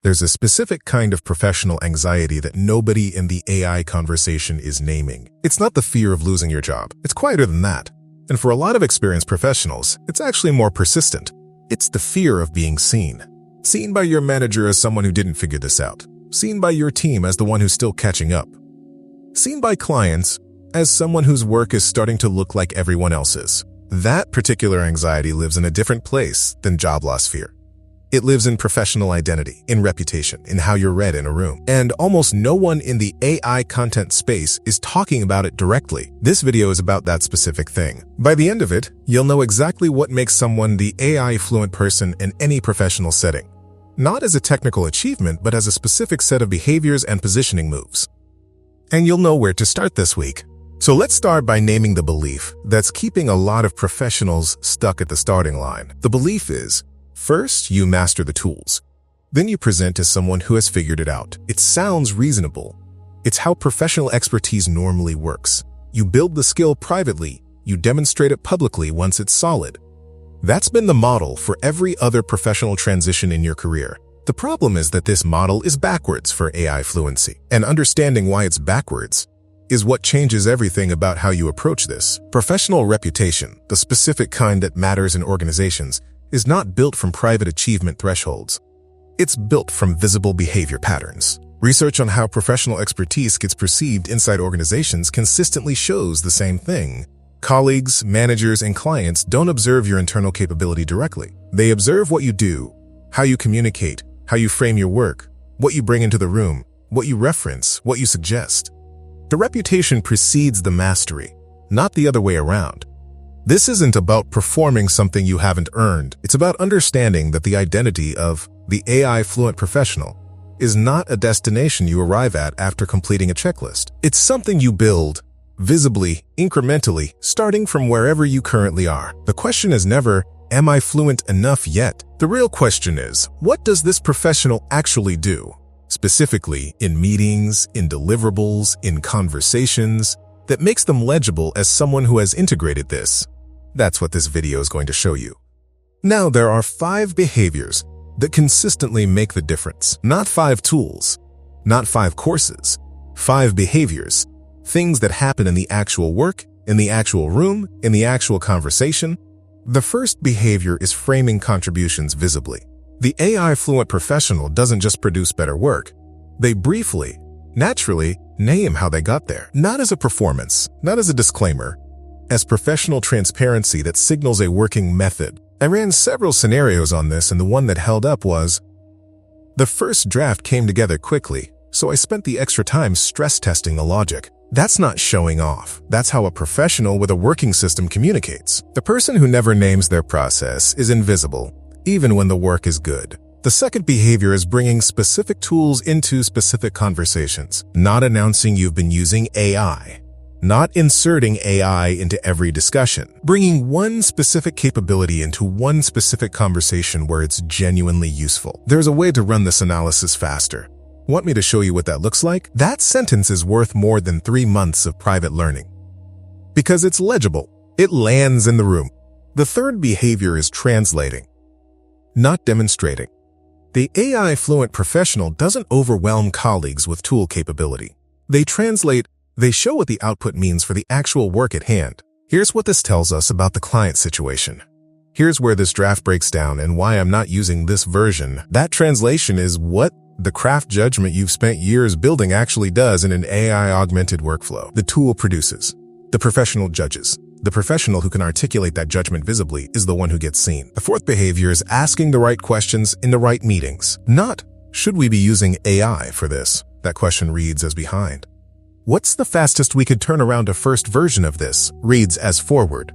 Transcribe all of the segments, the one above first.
There's a specific kind of professional anxiety that nobody in the AI conversation is naming. It's not the fear of losing your job. It's quieter than that. And for a lot of experienced professionals, it's actually more persistent. It's the fear of being seen. Seen by your manager as someone who didn't figure this out. Seen by your team as the one who's still catching up. Seen by clients as someone whose work is starting to look like everyone else's. That particular anxiety lives in a different place than job loss fear. It lives in professional identity, in reputation, in how you're read in a room. And almost no one in the AI content space is talking about it directly. This video is about that specific thing. By the end of it, you'll know exactly what makes someone the AI-fluent person in any professional setting. Not as a technical achievement, but as a specific set of behaviors and positioning moves. And you'll know where to start this week. So let's start by naming the belief that's keeping a lot of professionals stuck at the starting line. The belief is, first, you master the tools. Then you present as someone who has figured it out. It sounds reasonable. It's how professional expertise normally works. You build the skill privately, you demonstrate it publicly once it's solid. That's been the model for every other professional transition in your career. The problem is that this model is backwards for AI fluency. And understanding why it's backwards is what changes everything about how you approach this. Professional reputation, the specific kind that matters in organizations, is not built from private achievement thresholds. It's built from visible behavior patterns. Research on how professional expertise gets perceived inside organizations consistently shows the same thing. Colleagues, managers, and clients don't observe your internal capability directly. They observe what you do, how you communicate, how you frame your work, what you bring into the room, what you reference, what you suggest. The reputation precedes the mastery, not the other way around. This isn't about performing something you haven't earned. It's about understanding that the identity of the AI-fluent professional is not a destination you arrive at after completing a checklist. It's something you build, visibly, incrementally, starting from wherever you currently are. The question is never, am I fluent enough yet? The real question is, what does this professional actually do? Specifically, in meetings, in deliverables, in conversations, that makes them legible as someone who has integrated this. That's what this video is going to show you. Now, there are 5 behaviors that consistently make the difference. Not 5 tools, not 5 courses, 5 behaviors. Things that happen in the actual work, in the actual room, in the actual conversation. The first behavior is framing contributions visibly. The AI-fluent professional doesn't just produce better work. They briefly, naturally, name how they got there. Not as a performance, not as a disclaimer, as professional transparency that signals a working method. I ran several scenarios on this, and the one that held up was, the first draft came together quickly, so I spent the extra time stress testing the logic. That's not showing off. That's how a professional with a working system communicates. The person who never names their process is invisible, even when the work is good. The second behavior is bringing specific tools into specific conversations, not announcing you've been using AI, not inserting AI into every discussion, bringing one specific capability into one specific conversation where it's genuinely useful. There's a way to run this analysis faster. Want me to show you what that looks like? That sentence is worth more than 3 months of private learning. Because it's legible. It lands in the room. The third behavior is translating, not demonstrating. The AI-fluent professional doesn't overwhelm colleagues with tool capability. They translate, they show what the output means for the actual work at hand. Here's what this tells us about the client situation. Here's where this draft breaks down and why I'm not using this version. That translation is what the craft judgment you've spent years building actually does in an AI-augmented workflow. The tool produces. The professional judges. The professional who can articulate that judgment visibly is the one who gets seen. The fourth behavior is asking the right questions in the right meetings. Not, should we be using AI for this? That question reads as behind. What's the fastest we could turn around a first version of this? Reads as forward.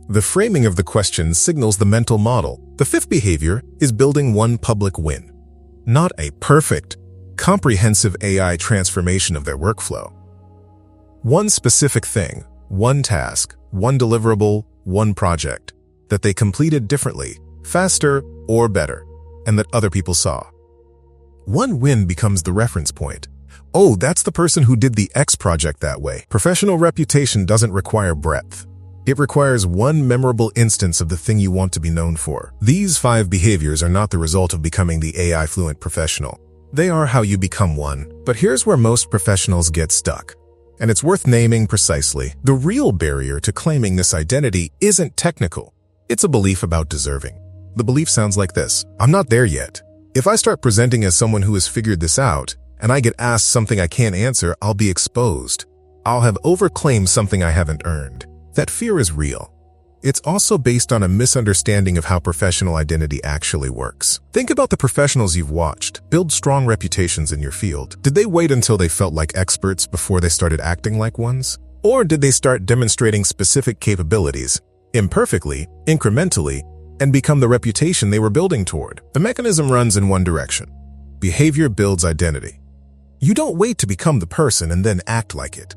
The framing of the question signals the mental model. The fifth behavior is building one public win. Not a perfect, comprehensive AI transformation of their workflow. One specific thing, one task, one deliverable, one project that they completed differently, faster, or better, and that other people saw. One win becomes the reference point. Oh, that's the person who did the X project that way. Professional reputation doesn't require breadth. It requires one memorable instance of the thing you want to be known for. These 5 behaviors are not the result of becoming the AI-fluent professional. They are how you become one. But here's where most professionals get stuck. And it's worth naming precisely. The real barrier to claiming this identity isn't technical. It's a belief about deserving. The belief sounds like this: I'm not there yet. If I start presenting as someone who has figured this out, and I get asked something I can't answer, I'll be exposed. I'll have overclaimed something I haven't earned. That fear is real. It's also based on a misunderstanding of how professional identity actually works. Think about the professionals you've watched build strong reputations in your field. Did they wait until they felt like experts before they started acting like ones? Or did they start demonstrating specific capabilities, imperfectly, incrementally, and become the reputation they were building toward? The mechanism runs in one direction. Behavior builds identity. You don't wait to become the person and then act like it.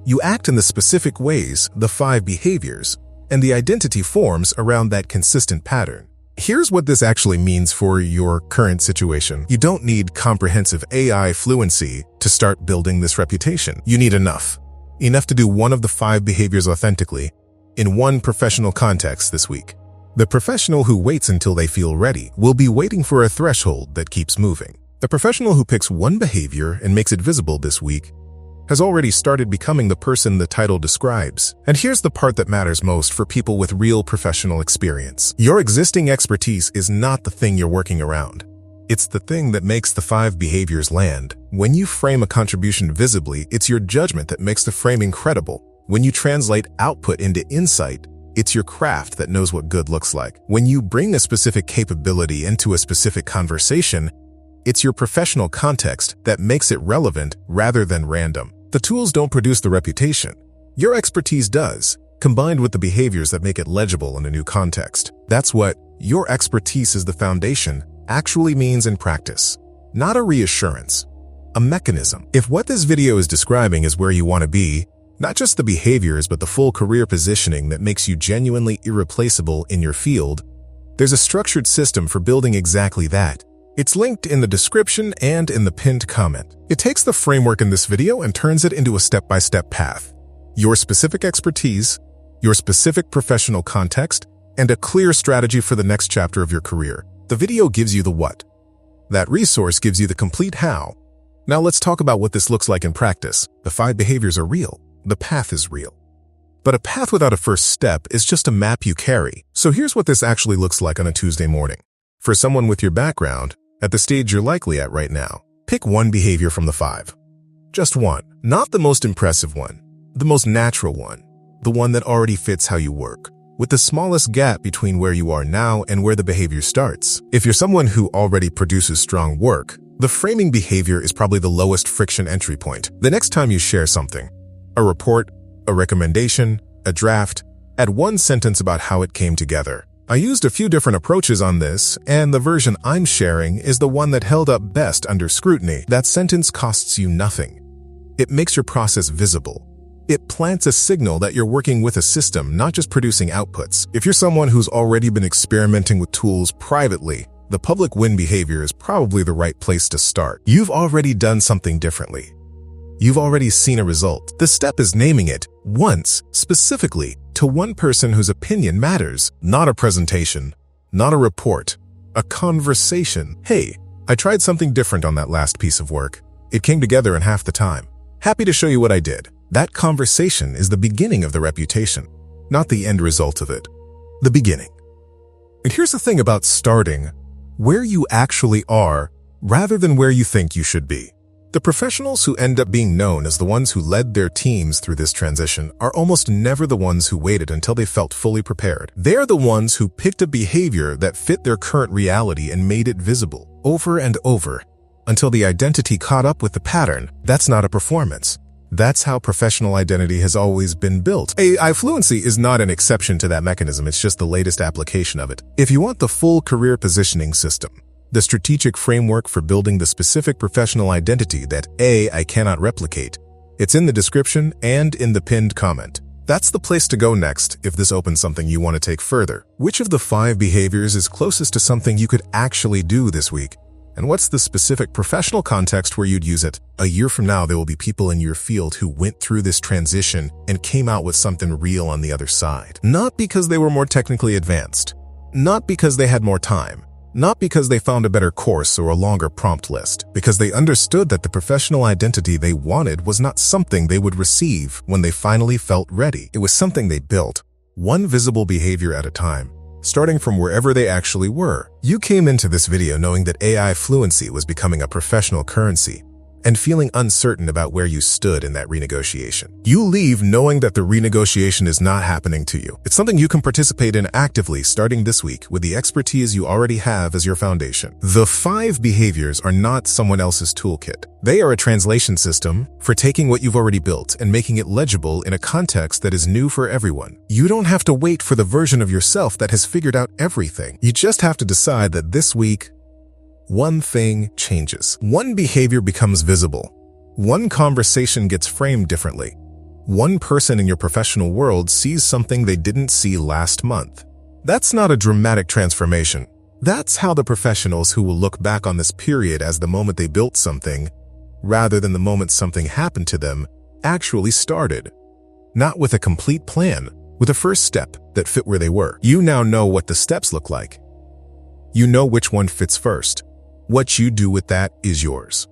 You act in the specific ways, the 5 behaviors, and the identity forms around that consistent pattern. Here's what this actually means for your current situation. You don't need comprehensive AI fluency to start building this reputation. You need enough to do one of the 5 behaviors authentically in one professional context this week. The professional who waits until they feel ready will be waiting for a threshold that keeps moving. The professional who picks one behavior and makes it visible this week has already started becoming the person the title describes. And here's the part that matters most for people with real professional experience. Your existing expertise is not the thing you're working around. It's the thing that makes the 5 behaviors land. When you frame a contribution visibly, it's your judgment that makes the framing credible. When you translate output into insight, it's your craft that knows what good looks like. When you bring a specific capability into a specific conversation, it's your professional context that makes it relevant rather than random. The tools don't produce the reputation. Your expertise does, combined with the behaviors that make it legible in a new context. That's what "your expertise is the foundation" actually means in practice. Not a reassurance, a mechanism. If what this video is describing is where you want to be, not just the behaviors but the full career positioning that makes you genuinely irreplaceable in your field, there's a structured system for building exactly that. It's linked in the description and in the pinned comment. It takes the framework in this video and turns it into a step-by-step path. Your specific expertise, your specific professional context, and a clear strategy for the next chapter of your career. The video gives you the what. That resource gives you the complete how. Now let's talk about what this looks like in practice. The 5 behaviors are real. The path is real. But a path without a first step is just a map you carry. So here's what this actually looks like on a Tuesday morning. For someone with your background, at the stage you're likely at right now, pick one behavior from the 5. Just one. Not the most impressive one. The most natural one. The one that already fits how you work, with the smallest gap between where you are now and where the behavior starts. If you're someone who already produces strong work, the framing behavior is probably the lowest friction entry point. The next time you share something, a report, a recommendation, a draft, add one sentence about how it came together. I used a few different approaches on this, and the version I'm sharing is the one that held up best under scrutiny. That sentence costs you nothing. It makes your process visible. It plants a signal that you're working with a system, not just producing outputs. If you're someone who's already been experimenting with tools privately, the public win behavior is probably the right place to start. You've already done something differently. You've already seen a result. The step is naming it once, specifically, to one person whose opinion matters. Not a presentation, not a report, a conversation. Hey, I tried something different on that last piece of work. It came together in half the time. Happy to show you what I did. That conversation is the beginning of the reputation, not the end result of it. The beginning. And here's the thing about starting: where you actually are, rather than where you think you should be. The professionals who end up being known as the ones who led their teams through this transition are almost never the ones who waited until they felt fully prepared. They're the ones who picked a behavior that fit their current reality and made it visible, over and over, until the identity caught up with the pattern. That's not a performance. That's how professional identity has always been built. AI fluency is not an exception to that mechanism, it's just the latest application of it. If you want the full career positioning system, the strategic framework for building the specific professional identity that I cannot replicate, it's in the description and in the pinned comment. That's the place to go next if this opens something you want to take further. Which of the 5 behaviors is closest to something you could actually do this week? And what's the specific professional context where you'd use it? A year from now, there will be people in your field who went through this transition and came out with something real on the other side. Not because they were more technically advanced, not because they had more time, not because they found a better course or a longer prompt list, because they understood that the professional identity they wanted was not something they would receive when they finally felt ready. It was something they built, one visible behavior at a time, starting from wherever they actually were. You came into this video knowing that AI fluency was becoming a professional currency and feeling uncertain about where you stood in that renegotiation. You leave knowing that the renegotiation is not happening to you. It's something you can participate in actively starting this week with the expertise you already have as your foundation. The 5 behaviors are not someone else's toolkit. They are a translation system for taking what you've already built and making it legible in a context that is new for everyone. You don't have to wait for the version of yourself that has figured out everything. You just have to decide that this week, one thing changes. One behavior becomes visible. One conversation gets framed differently. One person in your professional world sees something they didn't see last month. That's not a dramatic transformation. That's how the professionals who will look back on this period as the moment they built something, rather than the moment something happened to them, actually started. Not with a complete plan, with a first step that fit where they were. You now know what the steps look like. You know which one fits first. What you do with that is yours.